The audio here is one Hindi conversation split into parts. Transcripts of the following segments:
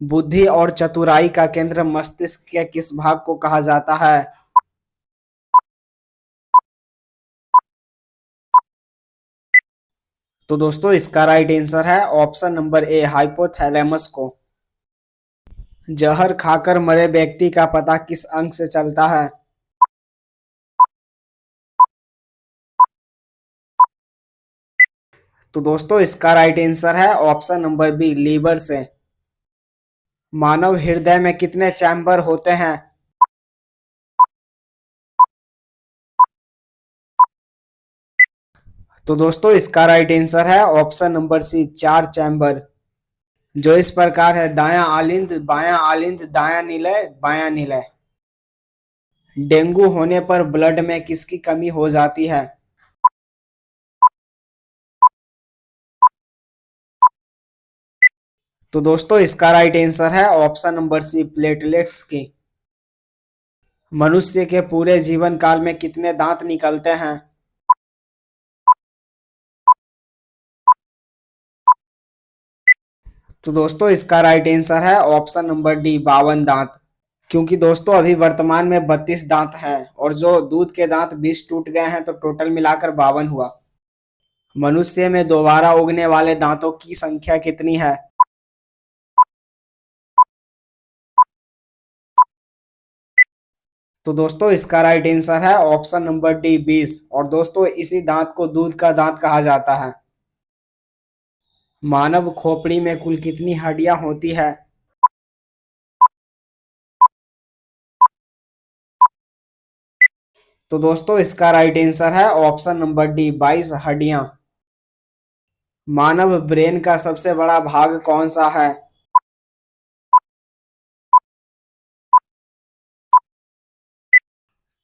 बुद्धि और चतुराई का केंद्र मस्तिष्क के किस भाग को कहा जाता है? तो दोस्तों इसका राइट आंसर है ऑप्शन नंबर ए, हाइपोथैलेमस को। जहर खाकर मरे व्यक्ति का पता किस अंग से चलता है? तो दोस्तों इसका राइट आंसर है ऑप्शन नंबर बी, लीवर से। मानव हृदय में कितने चैम्बर होते हैं? तो दोस्तों इसका राइट आंसर है ऑप्शन नंबर सी, 4 चैम्बर। जो इस प्रकार है: दायां आलिंद, बायां आलिंद, दायां निलय, बायां निलय। डेंगू होने पर ब्लड में किसकी कमी हो जाती है? तो दोस्तों इसका राइट आंसर है ऑप्शन नंबर सी, प्लेटलेट्स की। मनुष्य के पूरे जीवन काल में कितने दांत निकलते हैं? तो दोस्तों इसका राइट आंसर है ऑप्शन नंबर डी, 52 दांत। क्योंकि दोस्तों अभी वर्तमान में 32 दांत हैं और जो दूध के दांत 20 टूट गए हैं, तो टोटल मिलाकर 52 हुआ। मनुष्य में दोबारा उगने वाले दांतों की संख्या कितनी है? तो दोस्तों इसका राइट आंसर है ऑप्शन नंबर डी, 20। और दोस्तों इसी दांत को दूध का दांत कहा जाता है। मानव खोपड़ी में कुल कितनी हड्डियां होती है? तो दोस्तों इसका राइट आंसर है ऑप्शन नंबर डी, 22 हड्डियां। मानव ब्रेन का सबसे बड़ा भाग कौन सा है?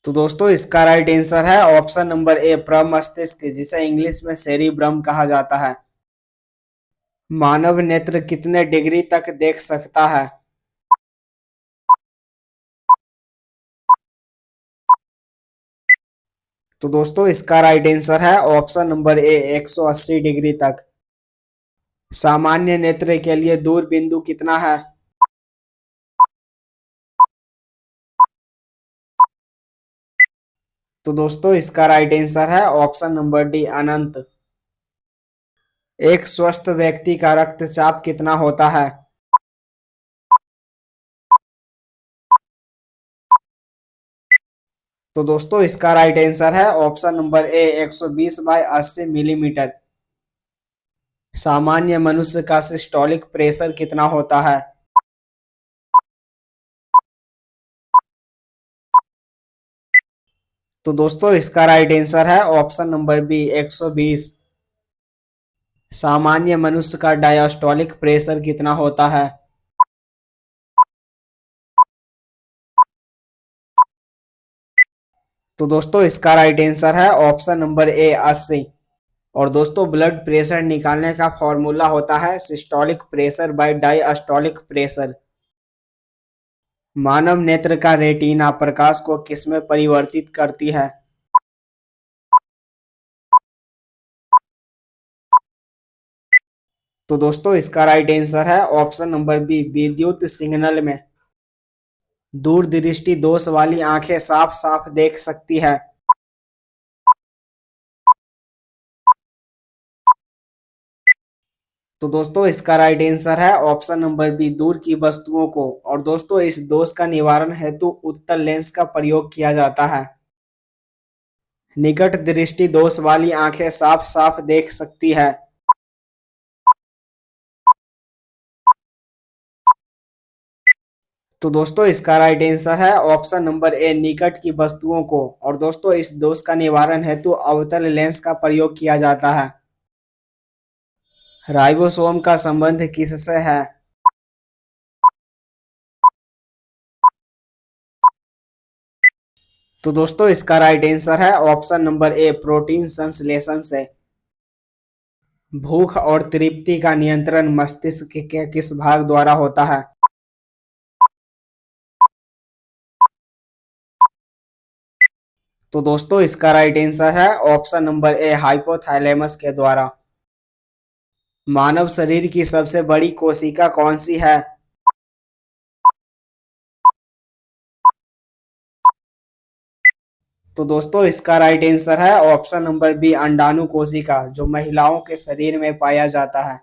तो दोस्तों इसका राइट आंसर है ऑप्शन नंबर ए, प्रमस्तिष्क, जिसे इंग्लिश में सेरिब्रम कहा जाता है। मानव नेत्र कितने डिग्री तक देख सकता है? तो दोस्तों इसका राइट आंसर है ऑप्शन नंबर ए, 180 डिग्री तक। सामान्य नेत्र के लिए दूर बिंदु कितना है? तो दोस्तों इसका राइट आंसर है ऑप्शन नंबर डी, अनंत। एक स्वस्थ व्यक्ति का रक्तचाप कितना होता है? तो दोस्तों इसका राइट आंसर है ऑप्शन नंबर ए, 120/80 मिलीमीटर। सामान्य मनुष्य का सिस्टोलिक प्रेशर कितना होता है? तो दोस्तों इसका राइट आंसर है ऑप्शन नंबर बी, 120। सामान्य मनुष्य का डायस्टोलिक प्रेशर कितना होता है? तो दोस्तों इसका राइट आंसर है ऑप्शन नंबर ए, 80। और दोस्तों ब्लड प्रेशर निकालने का फॉर्मूला होता है systolic pressure by diastolic pressure. मानव नेत्र का रेटिना प्रकाश को किसमें परिवर्तित करती है? तो दोस्तों इसका राइट आंसर है ऑप्शन नंबर बी, विद्युत सिग्नल में। दूरदृष्टि दोष वाली आंखें साफ साफ देख सकती है। तो दोस्तों इसका राइट आंसर है ऑप्शन नंबर बी, दूर की वस्तुओं को। और दोस्तों इस दोष का निवारण हेतु उत्तल लेंस का प्रयोग किया जाता है। निकट दृष्टि दोष वाली आंखें साफ साफ देख सकती है। तो दोस्तों इसका राइट आंसर है ऑप्शन नंबर ए, निकट की वस्तुओं को। और दोस्तों इस दोष का निवारण हेतु अवतल लेंस का प्रयोग किया जाता है। राइबोसोम का संबंध किससे है? तो दोस्तों इसका राइट आंसर है ऑप्शन नंबर ए, प्रोटीन संश्लेषण से। भूख और तृप्ति का नियंत्रण मस्तिष्क के किस भाग द्वारा होता है? तो दोस्तों इसका राइट आंसर है ऑप्शन नंबर ए, हाइपोथैलेमस के द्वारा। मानव शरीर की सबसे बड़ी कोशिका कौन सी है? तो दोस्तों इसका राइट आंसर है ऑप्शन नंबर बी अंडाणु कोशिका, जो महिलाओं के शरीर में पाया जाता है।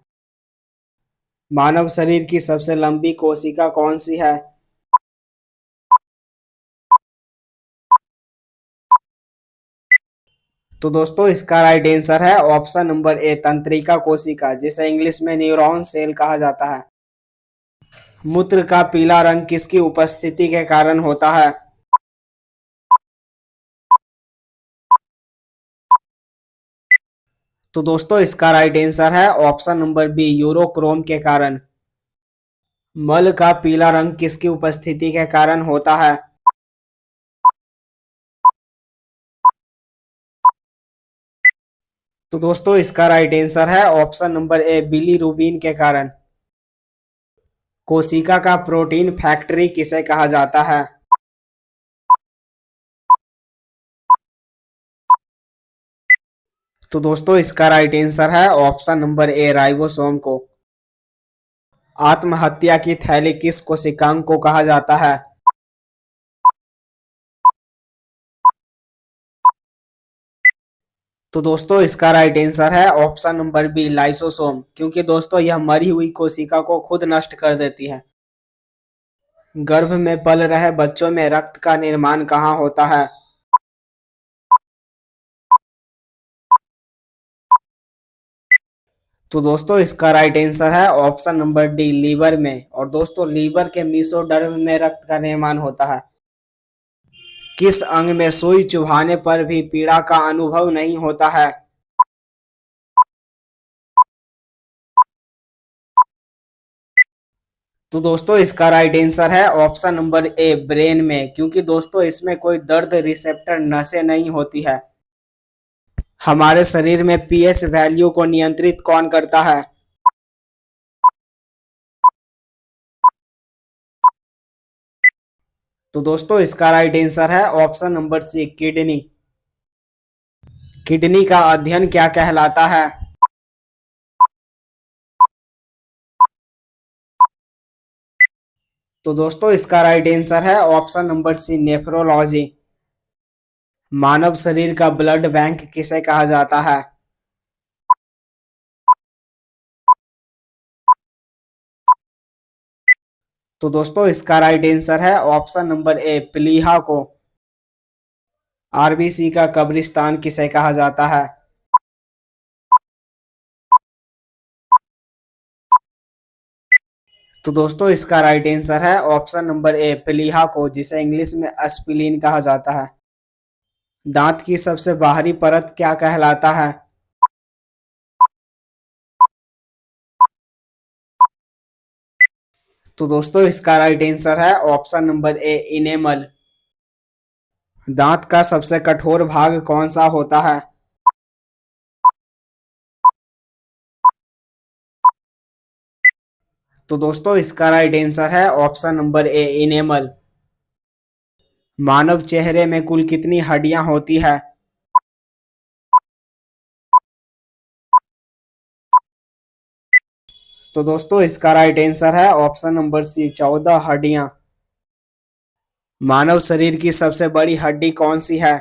मानव शरीर की सबसे लंबी कोशिका कौन सी है? तो दोस्तों इसका राइट आंसर है ऑप्शन नंबर ए तंत्रिका कोशिका, जिसे इंग्लिश में न्यूरॉन सेल कहा जाता है। मूत्र का पीला रंग किसकी उपस्थिति के कारण होता है? तो दोस्तों इसका राइट आंसर है ऑप्शन नंबर बी यूरोक्रोम के कारण। मल का पीला रंग किसकी उपस्थिति के कारण होता है? तो दोस्तों इसका राइट आंसर है ऑप्शन नंबर ए बिलीरुबिन के कारण। कोशिका का प्रोटीन फैक्ट्री किसे कहा जाता है? तो दोस्तों इसका राइट आंसर है ऑप्शन नंबर ए राइबोसोम को। आत्महत्या की थैली किस कोशिकांग को कहा जाता है? तो दोस्तों इसका राइट आंसर है ऑप्शन नंबर बी लाइसोसोम, क्योंकि दोस्तों यह मरी हुई कोशिका को खुद नष्ट कर देती है। गर्भ में पल रहे बच्चों में रक्त का निर्माण कहाँ होता है? तो दोस्तों इसका राइट आंसर है ऑप्शन नंबर डी लीवर में, और दोस्तों लीवर के मेसोडर्म में रक्त का निर्माण होता है। किस अंग में सुई चुभाने पर भी पीड़ा का अनुभव नहीं होता है? तो दोस्तों इसका राइट आंसर है ऑप्शन नंबर ए ब्रेन में, क्योंकि दोस्तों इसमें कोई दर्द रिसेप्टर नसें नहीं होती है। हमारे शरीर में पीएच वैल्यू को नियंत्रित कौन करता है? तो दोस्तों इसका राइट आंसर है option number C kidney. Kidney का अध्ययन क्या कहलाता है? तो दोस्तों इसका राइट आंसर है ऑप्शन नंबर सी नेफ्रोलॉजी। मानव शरीर का ब्लड बैंक किसे कहा जाता है? तो दोस्तों इसका राइट आंसर है ऑप्शन नंबर ए प्लीहा को। आरबीसी का कब्रिस्तान किसे कहा जाता है? तो दोस्तों इसका राइट आंसर है ऑप्शन नंबर ए प्लीहा को, जिसे इंग्लिश में एस्पिलिन कहा जाता है। दांत की सबसे बाहरी परत क्या कहलाता है? तो दोस्तों इसका राइट आंसर है ऑप्शन नंबर ए इनेमल। दांत का सबसे कठोर भाग कौन सा होता है? तो दोस्तों इसका राइट आंसर है ऑप्शन नंबर ए इनेमल। मानव चेहरे में कुल कितनी हड्डियां होती है? तो दोस्तों इसका राइट आंसर है ऑप्शन नंबर सी 14 हड्डियां। मानव शरीर की सबसे बड़ी हड्डी कौन सी है?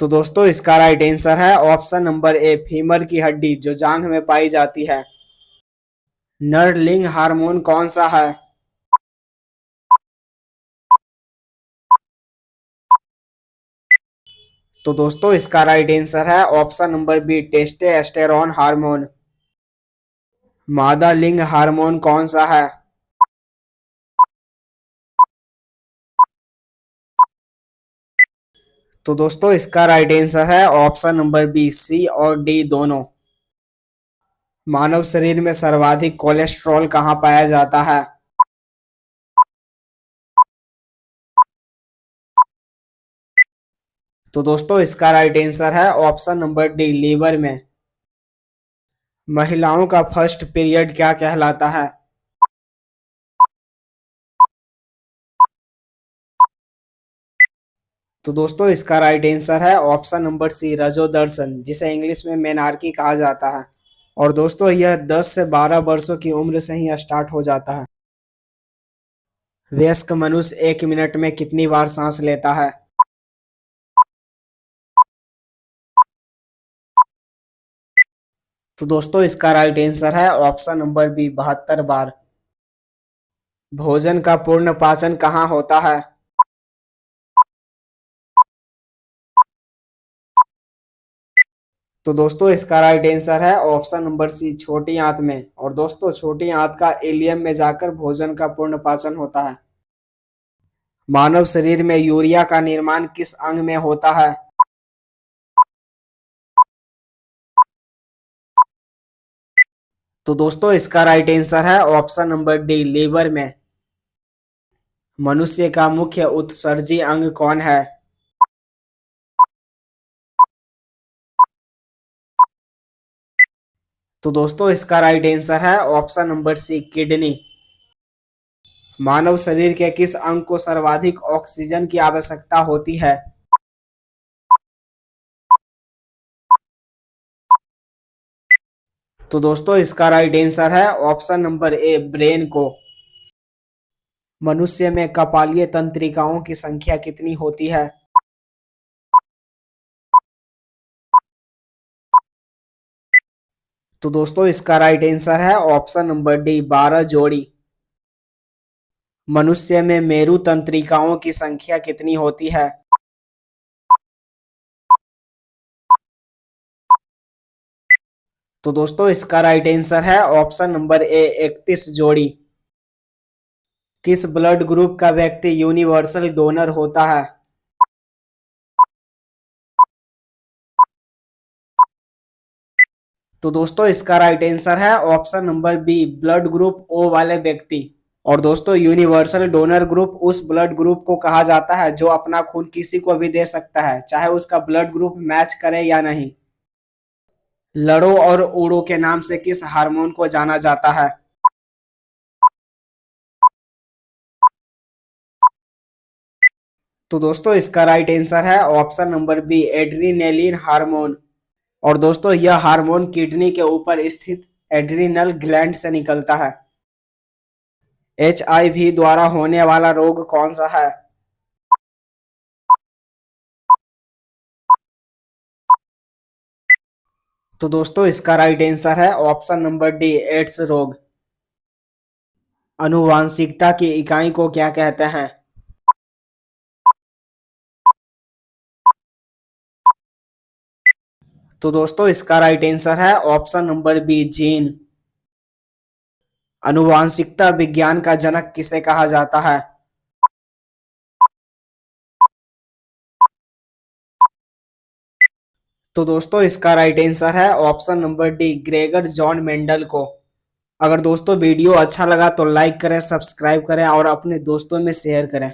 तो दोस्तों इसका राइट आंसर है ऑप्शन नंबर ए फीमर की हड्डी, जो जांघ में पाई जाती है। नर लिंग हार्मोन कौन सा है? तो दोस्तों इसका राइट आंसर है option number B testosterone hormone. मादा लिंग हार्मोन कौन सा है? तो दोस्तों इसका राइट आंसर है ऑप्शन नंबर बी सी और डी दोनों। मानव शरीर में सर्वाधिक कोलेस्ट्रॉल कहाँ पाया जाता है? तो दोस्तों इसका राइट आंसर है ऑप्शन नंबर डी लीवर में। महिलाओं का फर्स्ट पीरियड क्या कहलाता है? तो दोस्तों इसका राइट आंसर है ऑप्शन नंबर सी रजोदर्शन, जिसे इंग्लिश में मेनार्की कहा जाता है। और दोस्तों यह 10 से 12 वर्षों की उम्र से ही स्टार्ट हो जाता है। वयस्क मनुष्य 1 मिनट में कितनी बार सांस लेता है? तो दोस्तों इसका राइट आंसर है ऑप्शन नंबर बी 72 बार। भोजन का पूर्ण पाचन कहाँ होता है? तो दोस्तों इसका राइट आंसर है ऑप्शन नंबर सी छोटी आंत में। और दोस्तों छोटी आंत का इलियम में जाकर भोजन का पूर्ण पाचन होता है। मानव शरीर में यूरिया का निर्माण किस अंग में होता है? तो दोस्तों इसका राइट आंसर है ऑप्शन नंबर डी लीवर में। मनुष्य का मुख्य उत्सर्जी अंग कौन है? तो दोस्तों इसका राइट आंसर है ऑप्शन नंबर सी किडनी। मानव शरीर के किस अंग को सर्वाधिक ऑक्सीजन की आवश्यकता होती है? तो दोस्तों इसका राइट आंसर है ऑप्शन नंबर ए ब्रेन को। मनुष्य में कपालीय तंत्रिकाओं की संख्या कितनी होती है? तो दोस्तों इसका राइट आंसर है ऑप्शन नंबर डी 12 जोड़ी। मनुष्य में मेरु तंत्रिकाओं की संख्या कितनी होती है? तो दोस्तों इसका राइट आंसर है ऑप्शन नंबर ए 31 जोड़ी। किस ब्लड ग्रुप का व्यक्ति यूनिवर्सल डोनर होता है? तो दोस्तों इसका राइट आंसर है option number B blood group O वाले व्यक्ति। और दोस्तों यूनिवर्सल डोनर ग्रुप उस ब्लड ग्रुप को कहा जाता है जो अपना खून किसी को भी दे सकता है, चाहे उसका ब्लड ग्रुप मैच करे या नहीं। लड़ो और उड़ो के नाम से किस हार्मोन को जाना जाता है? तो दोस्तों इसका राइट आंसर है option number B adrenaline hormone. और दोस्तों यह हार्मोन किडनी के ऊपर स्थित एड्रिनल ग्लैंड से निकलता है। HIV द्वारा होने वाला रोग कौन सा है? तो दोस्तों इसका राइट आंसर है ऑप्शन नंबर डी एड्स रोग। आनुवांशिकता की इकाई को क्या कहते हैं? तो दोस्तों इसका राइट आंसर है ऑप्शन नंबर बी जीन। आनुवांशिकता विज्ञान का जनक किसे कहा जाता है? तो दोस्तों इसका राइट आंसर है option number D Gregor John Mendel को। अगर दोस्तों वीडियो अच्छा लगा तो लाइक करें, सब्सक्राइब करें और अपने दोस्तों में शेयर करें।